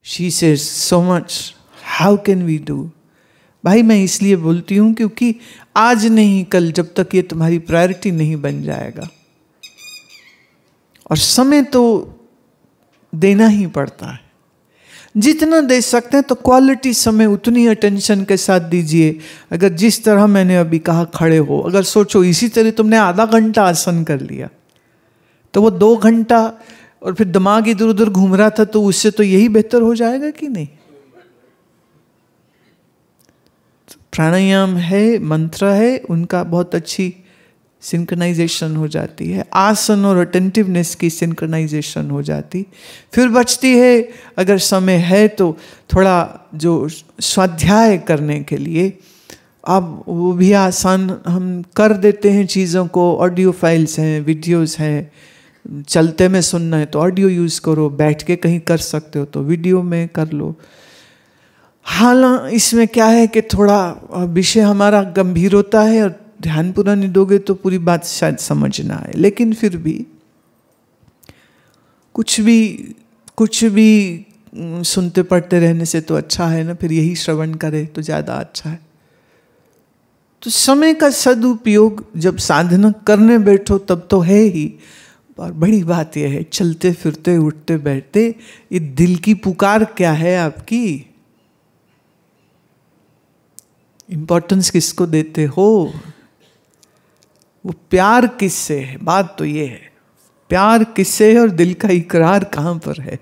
She says so much, how can we do. भाई मैं इसलिए बोलती हूँ क्योंकि आज नहीं कल, जब तक ये तुम्हारी प्रायोरिटी नहीं बन जाएगा, और समय तो देना ही पड़ता है, जितना दे सकते हैं तो क्वालिटी समय उतनी अटेंशन के साथ दीजिए। अगर जिस तरह मैंने अभी कहा खड़े हो, अगर सोचो इसी तरह तुमने आधा घंटा आसन कर लिया तो वो 2 घंटा, और फिर दिमाग इधर उधर घूम रहा था, तो उससे तो यही बेहतर हो जाएगा कि नहीं। प्राणायाम है, मंत्र है, उनका बहुत अच्छी सिंक्रोनाइजेशन हो जाती है, आसन और अटेंटिवनेस की सिंक्रोनाइजेशन हो जाती। फिर बचती है अगर समय है तो थोड़ा जो स्वाध्याय करने के लिए, अब वो भी आसान हम कर देते हैं चीज़ों को। ऑडियो फाइल्स हैं, वीडियोस हैं, चलते में सुनना है तो ऑडियो यूज़ करो, बैठ के कहीं कर सकते हो तो वीडियो में कर लो। हालांकि इसमें क्या है कि थोड़ा विषय हमारा गंभीर होता है और ध्यान पूरा नहीं दोगे तो पूरी बात शायद समझ ना आए, लेकिन फिर भी कुछ भी सुनते पढ़ते रहने से तो अच्छा है ना, फिर यही श्रवण करे तो ज़्यादा अच्छा है। तो समय का सदुपयोग जब साधना करने बैठो तब तो है ही, और बड़ी बात यह है चलते फिरते उठते बैठते ये दिल की पुकार क्या है आपकी, इंपॉर्टेंस किसको देते हो, वो प्यार किससे है। बात तो ये है प्यार किससे है और दिल का इकरार कहां पर है,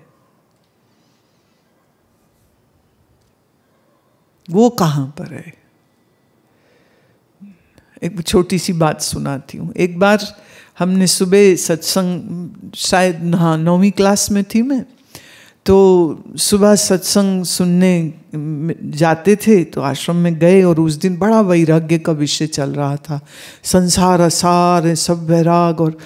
वो कहां पर है। एक छोटी सी बात सुनाती हूँ। एक बार हमने सुबह सत्संग, शायद हाँ 9वीं क्लास में थी मैं, तो सुबह सत्संग सुनने जाते थे तो आश्रम में गए, और उस दिन बड़ा वैराग्य का विषय चल रहा था, संसार असार सब वैराग, और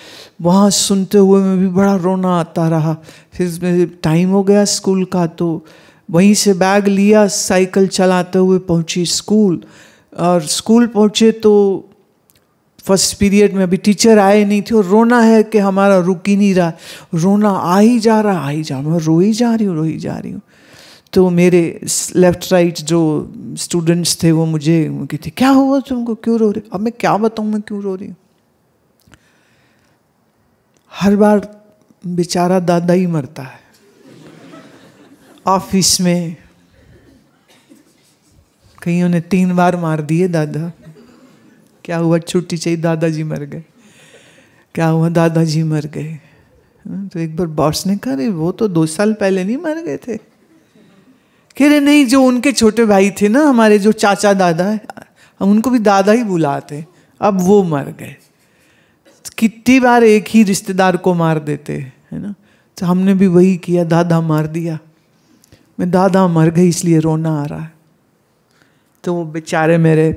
वहाँ सुनते हुए में भी बड़ा रोना आता रहा। फिर टाइम हो गया स्कूल का, तो वहीं से बैग लिया, साइकिल चलाते हुए पहुँची स्कूल, और स्कूल पहुँचे तो फर्स्ट पीरियड में अभी टीचर आए नहीं थे, और रोना है कि हमारा रुक ही नहीं रहा, रोना आ ही जा रहा, मैं रो ही जा रही हूँ। तो मेरे लेफ्ट राइट जो स्टूडेंट्स थे वो मुझे कहते क्या हुआ तुमको, क्यों रो रहे। अब मैं क्या बताऊँ मैं क्यों रो रही हूँ। हर बार बेचारा दादा ही मरता है। ऑफिस में कईयों ने 3 बार मार दिए दादा। क्या हुआ, छुट्टी चाहिए, दादाजी मर गए। क्या हुआ, दादाजी मर गए। तो एक बार बॉस ने कहा वो तो 2 साल पहले नहीं मर गए थे। कह रहे नहीं, जो उनके छोटे भाई थे ना, हमारे जो चाचा दादा है, हम उनको भी दादा ही बुलाते, अब वो मर गए। कितनी बार एक ही रिश्तेदार को मार देते है ना, तो हमने भी वही किया, दादा मार दिया। मैं दादा मर गई इसलिए रोना आ रहा है। तो वो बेचारे मेरे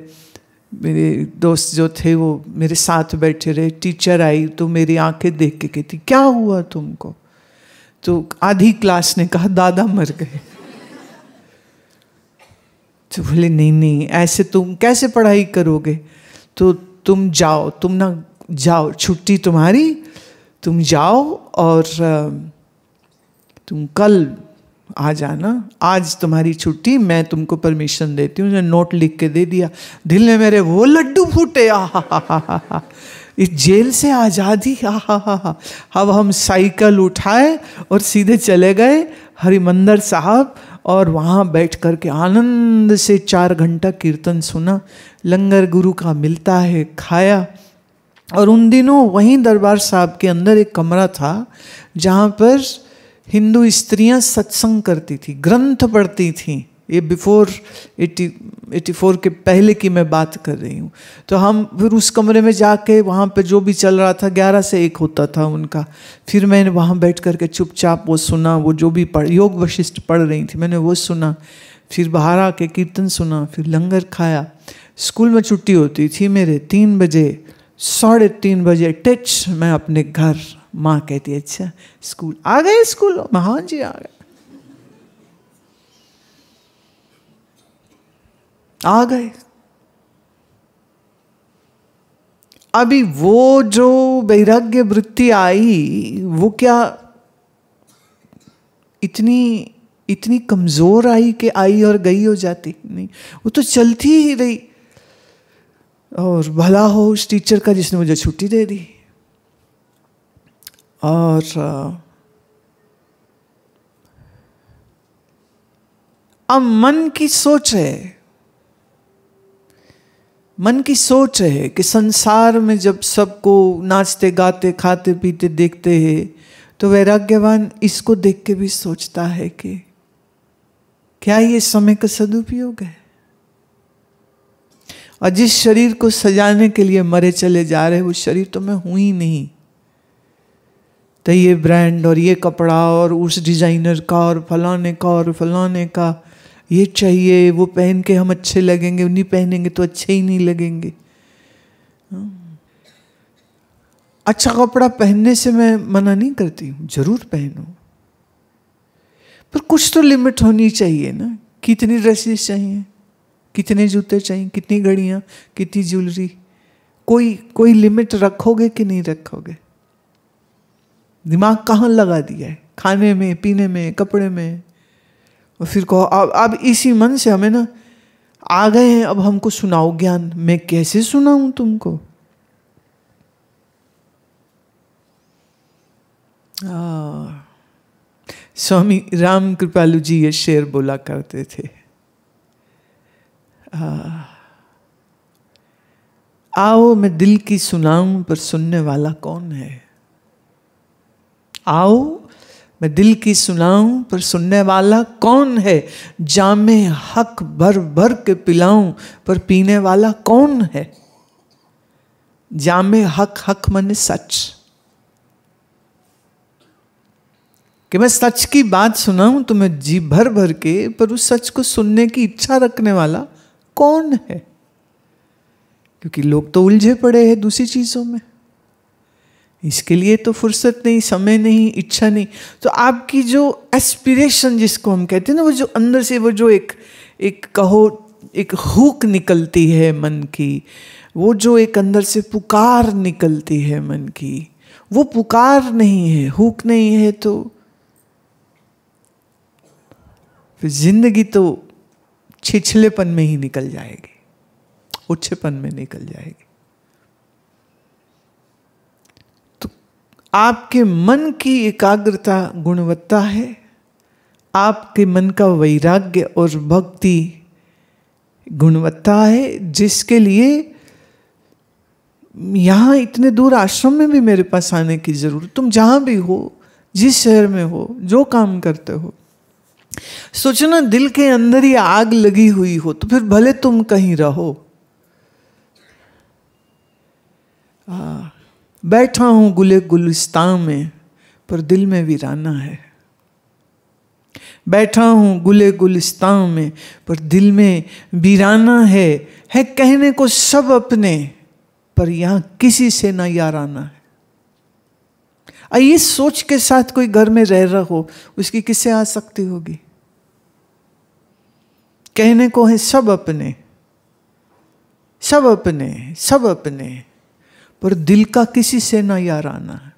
दोस्त जो थे वो मेरे साथ बैठे रहे। टीचर आई तो मेरी आंखें देख के कहती क्या हुआ तुमको। तो आधी क्लास ने कहा दादा मर गए। तो बोले नहीं ऐसे तुम कैसे पढ़ाई करोगे, तो तुम जाओ, तुम ना जाओ, छुट्टी तुम्हारी, तुम जाओ और तुम कल आ जाना, आज तुम्हारी छुट्टी, मैं तुमको परमिशन देती हूँ। नोट लिख के दे दिया। दिल में मेरे वो लड्डू फूटे, आहा, इस जेल से आज़ादी, आहा। अब हम साइकिल उठाए और सीधे चले गए हरिमंदिर साहब, और वहाँ बैठ कर के आनंद से 4 घंटा कीर्तन सुना, लंगर गुरु का मिलता है खाया। और उन दिनों वहीं दरबार साहब के अंदर एक कमरा था जहाँ पर हिंदू स्त्रियां सत्संग करती थी, ग्रंथ पढ़ती थी। ये बिफोर 84 के पहले की मैं बात कर रही हूँ। तो हम फिर उस कमरे में जाके वहाँ पे जो भी चल रहा था 11 से 1 होता था उनका, फिर मैंने वहाँ बैठ कर के चुपचाप वो सुना, वो जो भी योग वशिष्ठ पढ़ रही थी मैंने वो सुना, फिर बाहर आके कीर्तन सुना, फिर लंगर खाया। स्कूल में छुट्टी होती थी मेरे 3 बजे, 3:30 बजे टच मैं अपने घर। माँ कहती है अच्छा स्कूल आ गए, स्कूल में हाँ जी आ गए। अभी वो जो वैराग्य वृत्ति आई वो क्या इतनी इतनी कमजोर आई कि आई और गई हो जाती नहीं, वो तो चलती ही रही। और भला हो उस टीचर का जिसने मुझे छुट्टी दे दी। और अब मन की सोच है, मन की सोच है कि संसार में जब सबको नाचते गाते खाते पीते देखते हैं तो वैराग्यवान इसको देख के भी सोचता है कि क्या ये समय का सदुपयोग है। और जिस शरीर को सजाने के लिए मरे चले जा रहे वो शरीर तो मैं हूं ही नहीं। तो ये ब्रांड और ये कपड़ा और उस डिजाइनर का और फलाने का और फलाने का ये चाहिए, वो पहन के हम अच्छे लगेंगे, नहीं पहनेंगे तो अच्छे ही नहीं लगेंगे। अच्छा कपड़ा पहनने से मैं मना नहीं करती हूँ, जरूर पहनो, पर कुछ तो लिमिट होनी चाहिए ना। कितनी ड्रेसेस चाहिए, कितने जूते चाहिए, कितनी घड़ियाँ, कितनी ज्वेलरी, कोई लिमिट रखोगे कि नहीं रखोगे? दिमाग कहाँ लगा दिया है? खाने में, पीने में, कपड़े में। और फिर कहो अब इसी मन से हमें ना आ गए हैं, अब हमको सुनाओ ज्ञान। मैं कैसे सुनाऊं तुमको? स्वामी राम कृपालु जी ये शेर बोला करते थे, आओ मैं दिल की सुनाऊं पर सुनने वाला कौन है। आओ मैं दिल की सुनाऊं पर सुनने वाला कौन है। जामे हक भर भर के पिलाऊं पर पीने वाला कौन है। जामे हक, हक माने सच, कि मैं सच की बात सुनाऊं तो मैं जी भर भर के, पर उस सच को सुनने की इच्छा रखने वाला कौन है। क्योंकि लोग तो उलझे पड़े हैं दूसरी चीजों में, इसके लिए तो फुर्सत नहीं, समय नहीं, इच्छा नहीं। तो आपकी जो एस्पिरेशन जिसको हम कहते हैं ना, वो जो अंदर से वो जो एक कहो एक हुक निकलती है मन की, वो जो एक अंदर से पुकार निकलती है मन की, वो पुकार नहीं है, हुक नहीं है, तो फिर जिंदगी तो छिछलेपन में ही निकल जाएगी, उच्छेपन में निकल जाएगी। तो आपके मन की एकाग्रता गुणवत्ता है, आपके मन का वैराग्य और भक्ति गुणवत्ता है, जिसके लिए यहां इतने दूर आश्रम में भी मेरे पास आने की जरूरत। तुम जहां भी हो, जिस शहर में हो, जो काम करते हो, सोचो ना दिल के अंदर ही आग लगी हुई हो, तो फिर भले तुम कहीं रहो। बैठा हूं गुले गुलिस्तान में पर दिल में वीराना है। बैठा हूं गुले गुलिस्तान में पर दिल में वीराना है कहने को सब अपने, पर यहां किसी से ना याराना है। ये सोच के साथ कोई घर में रह रहा हो, उसकी किससे आसक्ति होगी? कहने को है सब अपने, सब अपने, सब अपने, पर दिल का किसी से ना याराना है।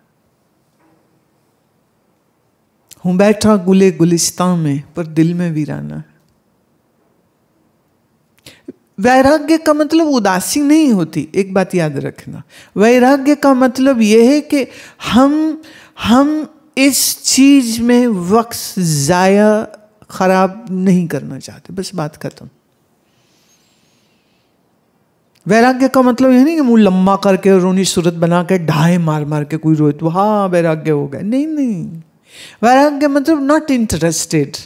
हूं बैठा गुले गुलिस्तान में पर दिल में वीराना है। वैराग्य का मतलब उदासी नहीं होती, एक बात याद रखना। वैराग्य का मतलब यह है कि हम इस चीज में वक्त जाया खराब नहीं करना चाहते, बस बात खत्म। वैराग्य का मतलब यह नहीं कि मुंह लंबा करके रोनी सूरत बना के ढाई मार मार के कोई रोए तो हाँ वैराग्य हो गया। नहीं नहीं, वैराग्य मतलब नॉट इंटरेस्टेड।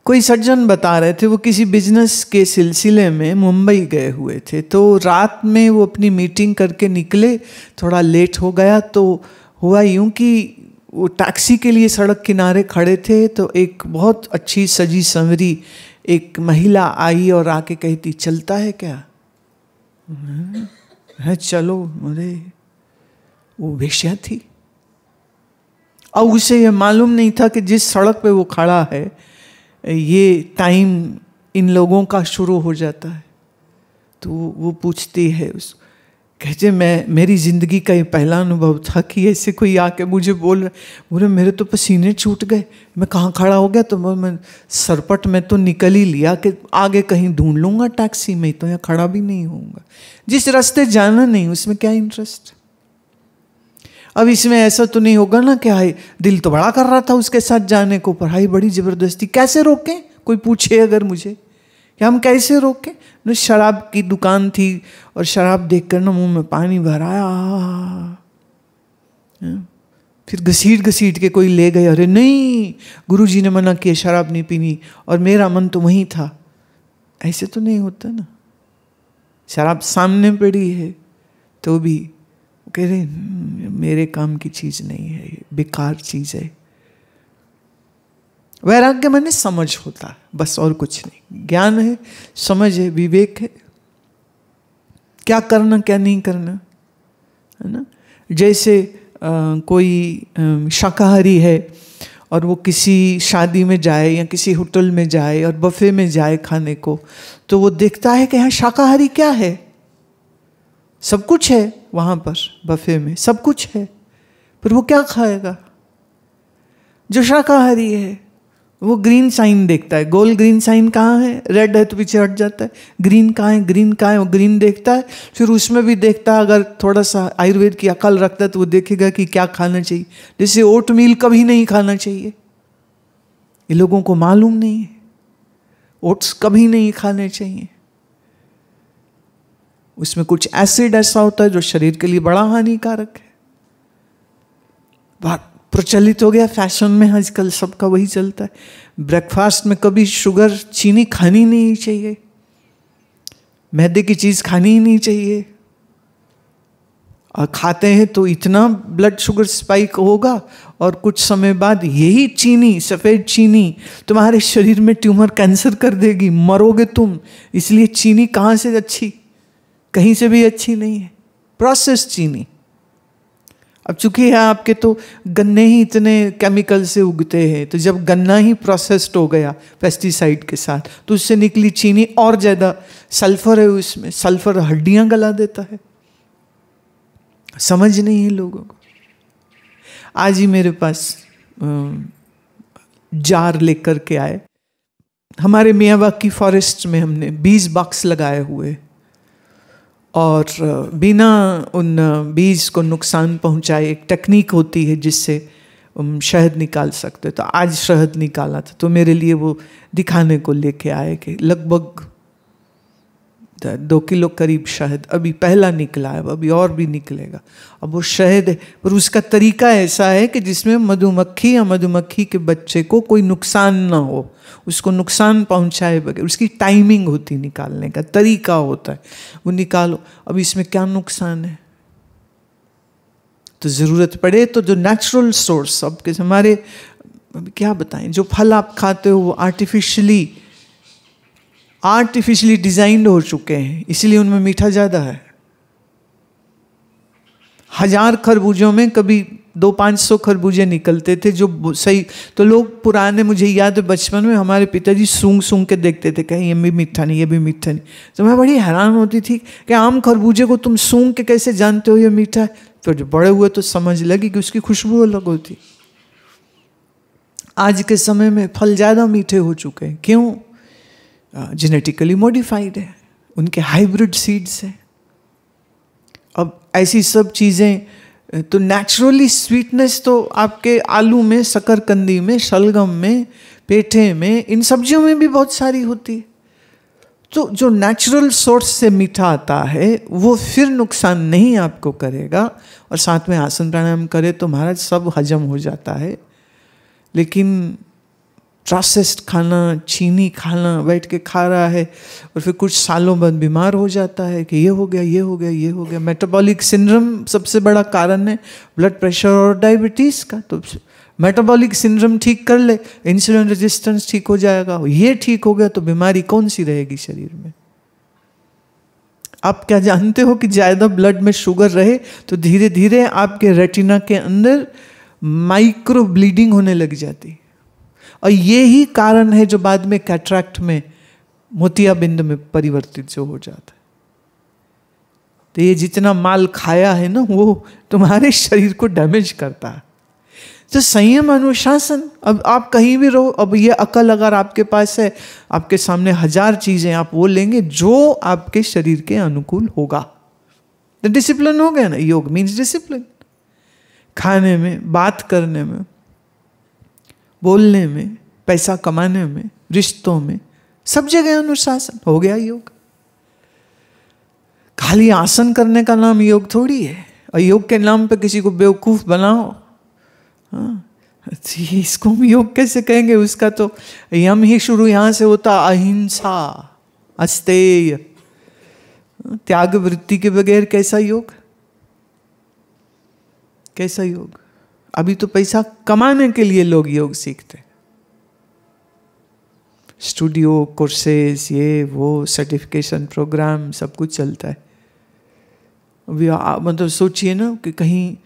कोई सज्जन बता रहे थे, वो किसी बिजनेस के सिलसिले में मुंबई गए हुए थे, तो रात में वो अपनी मीटिंग करके निकले, थोड़ा लेट हो गया। तो हुआ यूं कि वो टैक्सी के लिए सड़क किनारे खड़े थे, तो एक बहुत अच्छी सजी संवरी एक महिला आई और आके कहती, चलता है क्या? है चलो। अरे वो वेश्या थी। और उसे ये मालूम नहीं था कि जिस सड़क पे वो खड़ा है ये टाइम इन लोगों का शुरू हो जाता है। तो वो पूछती है कहते मेरी जिंदगी का ये पहला अनुभव था कि ऐसे कोई आके मुझे बोले मेरे तो पसीने छूट गए, मैं कहाँ खड़ा हो गया, तो मैं सरपट में तो निकल ही लिया कि आगे कहीं ढूंढ लूँगा टैक्सी में, तो यहाँ खड़ा भी नहीं होऊंगा। जिस रास्ते जाना नहीं उसमें क्या इंटरेस्ट। अब इसमें ऐसा तो नहीं होगा ना कि हाय दिल तो बड़ा कर रहा था उसके साथ जाने को, पर हाय बड़ी ज़बरदस्ती, कैसे रोकें? कोई पूछे अगर मुझे कि हम कैसे रोकें? न शराब की दुकान थी और शराब देखकर ना मुंह में पानी भर आया, फिर घसीट घसीट के कोई ले गए, अरे नहीं गुरुजी ने मना किया शराब नहीं पीनी, और मेरा मन तो वहीं था। ऐसे तो नहीं होता ना। शराब सामने पड़ी है तो भी कह रहे मेरे काम की चीज नहीं है, ये बेकार चीज है। वैराग्य माने समझ होता है बस, और कुछ नहीं। ज्ञान है, समझ है, विवेक है, क्या करना क्या नहीं करना, है ना। जैसे कोई शाकाहारी है और वो किसी शादी में जाए या किसी होटल में जाए और बफे में जाए खाने को, तो वो देखता है कि यहाँ शाकाहारी क्या है, सब कुछ है वहाँ पर बफे में, सब कुछ है, पर वो क्या खाएगा? जो शाकाहारी है वो ग्रीन साइन देखता है, गोल ग्रीन साइन कहाँ है, रेड है तो पीछे हट जाता है, ग्रीन कहाँ है, ग्रीन कहाँ है, वो ग्रीन देखता है। फिर उसमें भी देखता है, अगर थोड़ा सा आयुर्वेद की अकल रखता है तो वो देखेगा कि क्या खाना चाहिए। जैसे ओट मील कभी नहीं खाना चाहिए, ये लोगों को मालूम नहीं है, ओट्स कभी नहीं खाने चाहिए। उसमें कुछ एसिड ऐसा होता है जो शरीर के लिए बड़ा हानिकारक है। बात प्रचलित हो गया फैशन में, आजकल सबका वही चलता है। ब्रेकफास्ट में कभी शुगर चीनी खानी नहीं चाहिए, मैदे की चीज़ खानी ही नहीं चाहिए, और खाते हैं तो इतना ब्लड शुगर स्पाइक होगा और कुछ समय बाद यही चीनी, सफ़ेद चीनी तुम्हारे शरीर में ट्यूमर कैंसर कर देगी, मरोगे तुम। इसलिए चीनी कहाँ से अच्छी? कहीं से भी अच्छी नहीं है, प्रोसेस चीनी। अब चूंकि है आपके तो गन्ने ही इतने केमिकल से उगते हैं, तो जब गन्ना ही प्रोसेस्ड हो गया पेस्टिसाइड के साथ, तो उससे निकली चीनी और ज़्यादा सल्फर है उसमें, सल्फर हड्डियां गला देता है। समझ नहीं है लोगों को। आज ही मेरे पास जार लेकर के आए, हमारे मियावाकी फॉरेस्ट में हमने 20 बॉक्स लगाए हुए, और बिना उन बीज को नुकसान पहुंचाए एक टेक्निक होती है जिससे शहद निकाल सकते। तो आज शहद निकाला था, तो मेरे लिए वो दिखाने को लेके आए कि लगभग 2 किलो करीब शहद अभी पहला निकला है, अभी और भी निकलेगा। अब वो शहद है, पर उसका तरीका ऐसा है कि जिसमें मधुमक्खी या मधुमक्खी के बच्चे को कोई नुकसान ना हो, उसको नुकसान पहुंचाए बगैर, उसकी टाइमिंग होती निकालने का तरीका होता है, वो निकालो। अब इसमें क्या नुकसान है? तो ज़रूरत पड़े तो जो नेचुरल सोर्स, अब के हमारे क्या बताएं, जो फल आप खाते हो वो आर्टिफिशियली डिजाइंड हो चुके हैं, इसलिए उनमें मीठा ज़्यादा है। 1000 खरबूजों में कभी 200-500 खरबूजे निकलते थे जो सही। तो लोग पुराने, मुझे याद है बचपन में हमारे पिताजी सूंघ सूंघ के देखते थे, कहीं ये भी मीठा नहीं, ये भी मीठा नहीं। तो मैं बड़ी हैरान होती थी कि आम खरबूजे को तुम सूंघ के कैसे जानते हो ये मीठा है? फिर जब बड़े हुए तो समझ लगी कि उसकी खुशबू अलग होती। आज के समय में फल ज़्यादा मीठे हो चुके हैं, क्यों? जेनेटिकली मॉडिफाइड है, उनके हाइब्रिड सीड्स हैं। अब ऐसी सब चीज़ें, तो नेचुरली स्वीटनेस तो आपके आलू में, शकरकंदी में, शलगम में, पेठे में, इन सब्जियों में भी बहुत सारी होती है। तो जो नेचुरल सोर्स से मीठा आता है वो फिर नुकसान नहीं आपको करेगा, और साथ में आसन प्राणायाम करे तो महाराज सब हजम हो जाता है। लेकिन प्रोसेस्ड खाना, चीनी खाना, बैठ के खा रहा है और फिर कुछ सालों बाद बीमार हो जाता है कि ये हो गया, ये हो गया, ये हो गया। मेटाबॉलिक सिंड्रोम सबसे बड़ा कारण है ब्लड प्रेशर और डायबिटीज़ का। तो मेटाबॉलिक सिंड्रोम ठीक कर ले, इंसुलिन रेजिस्टेंस ठीक हो जाएगा। ये ठीक हो गया तो बीमारी कौन सी रहेगी शरीर में? आप क्या जानते हो कि ज़्यादा ब्लड में शुगर रहे तो धीरे धीरे आपके रेटिना के अंदर माइक्रो ब्लीडिंग होने लग जाती, और ये ही कारण है जो बाद में कैटरैक्ट में, मोतियाबिंद में परिवर्तित जो हो जाता है। तो ये जितना माल खाया है ना वो तुम्हारे शरीर को डैमेज करता है। तो संयम अनुशासन, अब आप कहीं भी रहो, अब ये अकल अगर आपके पास है, आपके सामने 1000 चीजें, आप वो लेंगे जो आपके शरीर के अनुकूल होगा। तो डिसिप्लिन हो गया ना, योग मीन्स डिसिप्लिन। खाने में, बात करने में, बोलने में, पैसा कमाने में, रिश्तों में, सब जगह अनुशासन हो गया योग। खाली आसन करने का नाम योग थोड़ी है, और योग के नाम पे किसी को बेवकूफ बनाओ, हाँ, इसको हम योग कैसे कहेंगे? उसका तो यम ही शुरू यहां से होता, अहिंसा, अस्तेय, त्याग वृत्ति के बगैर कैसा योग? कैसा योग? अभी तो पैसा कमाने के लिए लोग योग सीखते, स्टूडियो, कोर्सेज, ये वो, सर्टिफिकेशन प्रोग्राम, सब कुछ चलता है। अभी मतलब सोचिए ना कि कहीं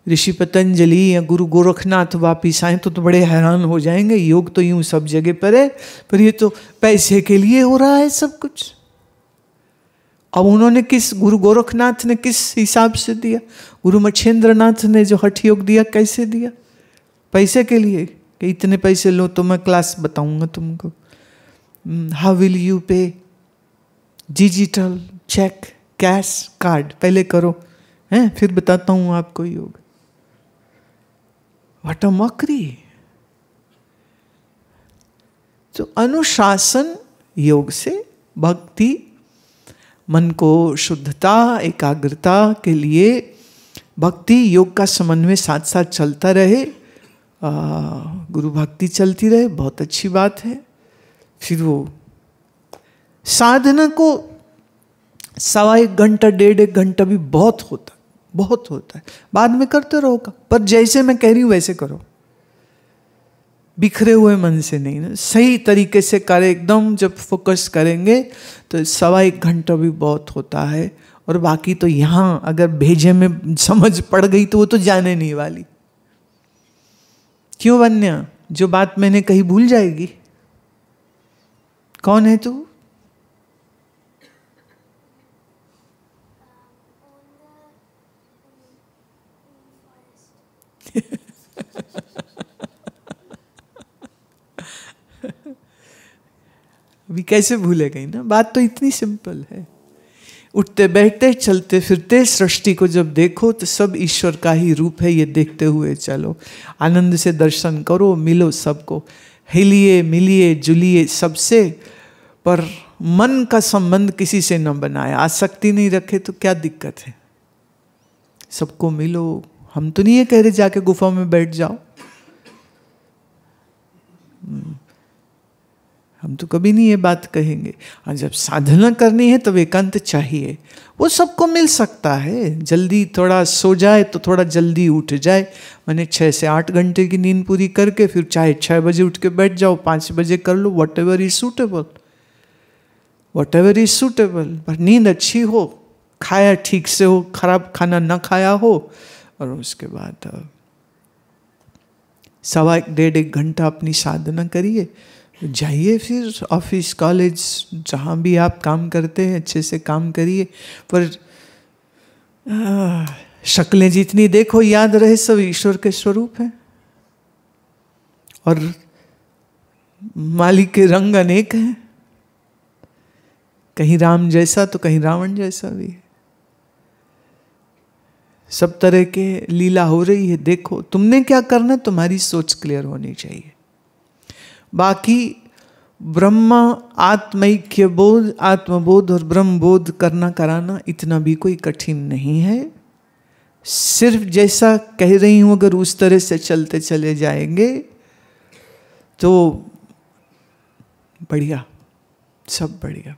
ऋषि पतंजलि या गुरु गोरखनाथ वापिस आए तो बड़े हैरान हो जाएंगे। योग तो यूं सब जगह पर है, पर ये तो पैसे के लिए हो रहा है सब कुछ। अब उन्होंने गुरु गोरखनाथ ने किस हिसाब से दिया? गुरु मच्छेंद्र नाथ ने जो हठ योग दिया, कैसे दिया? पैसे के लिए, कि इतने पैसे लो तो मैं क्लास बताऊंगा तुमको। हाउ विल यू पे? डिजिटल, चेक, कैश, कार्ड, पहले करो हैं, फिर बताता हूं आपको योग। What a mockery. तो अनुशासन योग से भक्ति, मन को शुद्धता, एकाग्रता के लिए भक्ति योग का समन्वय साथ साथ चलता रहे, गुरु भक्ति चलती रहे, बहुत अच्छी बात है। फिर वो साधना को 1.25 घंटा, 1.5 घंटा भी बहुत होता, बहुत होता है। बाद में करते रहोगा, पर जैसे मैं कह रही हूं वैसे करो, बिखरे हुए मन से नहीं ना, सही तरीके से करें एकदम। जब फोकस करेंगे तो 1.25 घंटा भी बहुत होता है। और बाकी तो यहाँ अगर भेजे में समझ पड़ गई तो वो तो जाने नहीं वाली। क्यों बन्या? जो बात मैंने कही भूल जाएगी? कौन है तू? अभी कैसे भूले गई ना? बात तो इतनी सिंपल है। उठते बैठते चलते फिरते सृष्टि को जब देखो तो सब ईश्वर का ही रूप है, ये देखते हुए चलो। आनंद से दर्शन करो, मिलो सबको, हिलिए मिलिए जुलिए सबसे, पर मन का संबंध किसी से न बनाए, आसक्ति नहीं रखे तो क्या दिक्कत है? सबको मिलो। हम तो नहीं ये कह रहे जाके गुफा में बैठ जाओ, हम तो कभी नहीं ये बात कहेंगे। और जब साधना करनी है तब एकांत चाहिए, वो सबको मिल सकता है। जल्दी थोड़ा सो जाए तो थोड़ा जल्दी उठ जाए, मैंने 6 से 8 घंटे की नींद पूरी करके फिर चाहे 6 बजे उठ के बैठ जाओ, 5 बजे कर लो, whatever is suitable, whatever is suitable. पर नींद अच्छी हो, खाया ठीक से हो, खराब खाना ना खाया हो, और उसके बाद 1.25-1.5 घंटा अपनी साधना करिए, जाइए फिर ऑफिस, कॉलेज, जहाँ भी आप काम करते हैं अच्छे से काम करिए। पर शक्लें जितनी देखो याद रहे सब ईश्वर के स्वरूप हैं, और मालिक के रंग अनेक हैं, कहीं राम जैसा तो कहीं रावण जैसा भी है। सब तरह के लीला हो रही है। देखो तुमने क्या करना, तुम्हारी सोच क्लियर होनी चाहिए। बाकी ब्रह्म आत्मैक्य बोध, आत्मबोध और ब्रह्म बोध करना कराना इतना भी कोई कठिन नहीं है। सिर्फ जैसा कह रही हूं अगर उस तरह से चलते चले जाएंगे तो बढ़िया, सब बढ़िया।